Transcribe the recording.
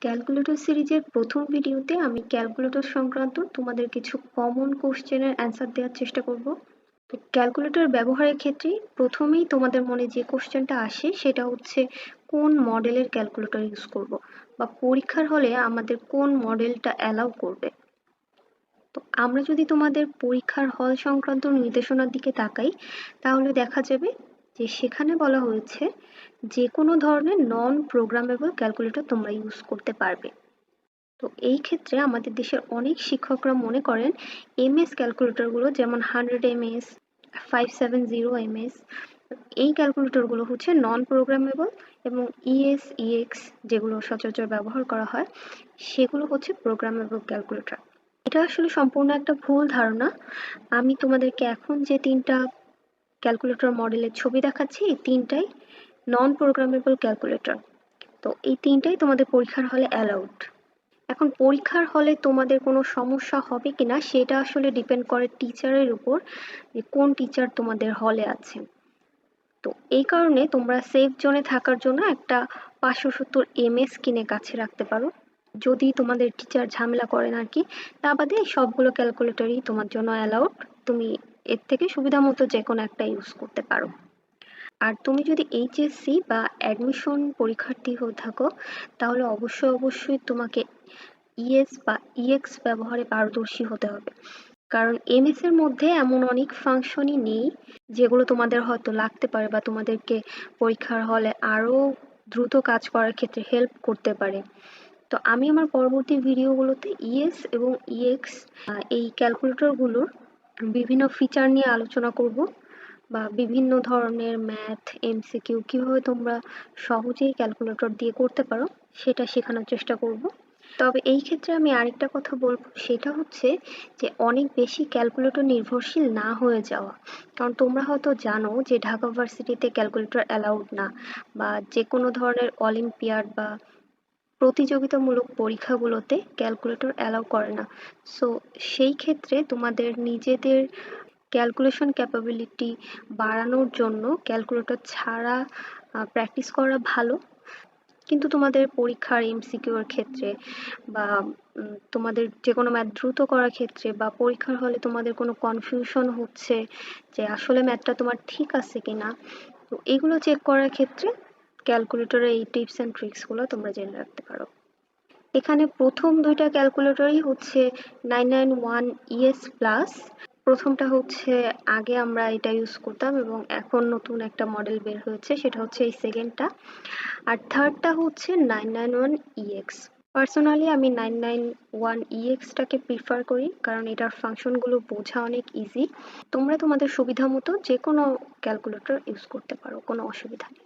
Calculator সিরিজের প্রথম ভিডিওতে আমি ক্যালকুলেটর সংক্রান্ত তোমাদের কিছু কমন কোশ্চেনের অ্যান্সার দেওয়ার চেষ্টা করব। তো ক্যালকুলেটর ব্যবহারের ক্ষেত্রে প্রথমেই তোমাদের মনে যে কোশ্চেনটা আসে সেটা হচ্ছে কোন মডেলের ক্যালকুলেটর ইউজ করব, বা পরীক্ষার হলে আমাদের কোন মডেলটা অ্যালাউ করবে। তো আমরা যদি তোমাদের পরীক্ষার হল সংক্রান্ত নির্দেশনার দিকে তাকাই, তাহলে দেখা যাবে যে সেখানে বলা হয়েছে যে কোনো ধরনের নন প্রোগ্রামেবল ক্যালকুলেটর তোমরা ইউজ করতে পারবে। তো এই ক্ষেত্রে আমাদের দেশের অনেক শিক্ষকরা মনে করেন এমএস ক্যালকুলেটরগুলো, যেমন 100 ms, 570 ms, এই ক্যালকুলেটরগুলো হচ্ছে নন প্রোগ্রামেবল, এবং ইএস ইএক্স যেগুলো সচরাচর ব্যবহার করা হয় সেগুলো হচ্ছে প্রোগ্রামেবল ক্যালকুলেটর। এটা আসলে সম্পূর্ণ একটা ভুল ধারণা। আমি তোমাদেরকে এখন যে তিনটা ক্যালকুলেটর মডেলের ছবি দেখাচ্ছি, এই তিনটাই নন প্রোগ্রামেবল ক্যালকুলেটর। তো এই তিনটাই তোমাদের পরীক্ষার হলে অ্যালাউড। এখন পরীক্ষার হলে তোমাদের কোনো সমস্যা হবে কিনা সেটা আসলে ডিপেন্ড করে টিচারের উপর, যে কোন টিচার তোমাদের হলে আছে। তো এই কারণে তোমরা সেফ জোনে থাকার জন্য একটা 570 ms কিনে কাছে রাখতে পারো, যদি তোমাদের টিচার ঝামেলা করেন আর কি। তা বাদে সবগুলো ক্যালকুলেটরই তোমার জন্য অ্যালাউড, তুমি এর থেকে সুবিধা মতো যে কোনো একটা ইউজ করতে পারো। আর তুমি যদি এইচএসসি বা অ্যাডমিশন পরীক্ষার্থী হয়ে থাকো, তাহলে অবশ্যই তোমাকে ইএস বা ইএক্স ব্যবহারে পারদর্শী হতে হবে, কারণ এমএস এর মধ্যে এমন অনেক ফাংশনই নেই যেগুলো তোমাদের হয়তো লাগতে পারে বা তোমাদেরকে পরীক্ষার হলে আরো দ্রুত কাজ করার ক্ষেত্রে হেল্প করতে পারে। তো আমি আমার পরবর্তী ভিডিওগুলোতে ইএস এবং ইএক্স এই ক্যালকুলেটরগুলোর বিভিন্ন ফিচার নিয়ে আলোচনা করব, বা বিভিন্ন ধরনের ম্যাথ এমসিকিউ কিভাবে তোমরা সহজেই ক্যালকুলেটর দিয়ে করতে পারো সেটা শেখানোর চেষ্টা করব। তবে এই ক্ষেত্রে আমি আরেকটা কথা বলবো, সেটা হচ্ছে যে অনেক বেশি ক্যালকুলেটর নির্ভরশীল না হয়ে যাওয়া। কারণ তোমরা হয়তো জানো যে ঢাকা ভার্সিটিতে ক্যালকুলেটর অ্যালাউড না, বা যে কোনো ধরনের অলিম্পিয়াড বা প্রতিযোগিতামূলক পরীক্ষাগুলোতে ক্যালকুলেটর অ্যালাউ করে না। সো সেই ক্ষেত্রে তোমাদের নিজেদের ক্যালকুলেশন ক্যাপাবিলিটি বাড়ানোর জন্য ক্যালকুলেটর ছাড়া প্র্যাকটিস করা ভালো। কিন্তু তোমাদের পরীক্ষার এমসিকিউ এর ক্ষেত্রে, বা তোমাদের যে কোনো ম্যাথ দ্রুত করার ক্ষেত্রে, বা পরীক্ষার হলে তোমাদের কোনো কনফিউশন হচ্ছে যে আসলে ম্যাথটা তোমার ঠিক আছে কিনা, তো এগুলো চেক করার ক্ষেত্রে ক্যালকুলেটরের এই টিপস অ্যান্ড ট্রিক্সগুলো তোমরা জেনে রাখতে পারো। এখানে প্রথম দুইটা ক্যালকুলেটরই হচ্ছে 991ES প্লাস। প্রথমটা হচ্ছে আগে আমরা এটা ইউজ করতাম এবং এখন নতুন একটা মডেল বের হয়েছে, সেটা হচ্ছে এই সেকেন্ডটা। আর থার্ডটা হচ্ছে 991EX। পার্সোনালি আমি 991EXটাকে প্রিফার করি, কারণ এটার ফাংশনগুলো বোঝা অনেক ইজি। তোমরা তোমাদের সুবিধা মতো যে কোনো ক্যালকুলেটর ইউজ করতে পারো, কোনো অসুবিধা নেই।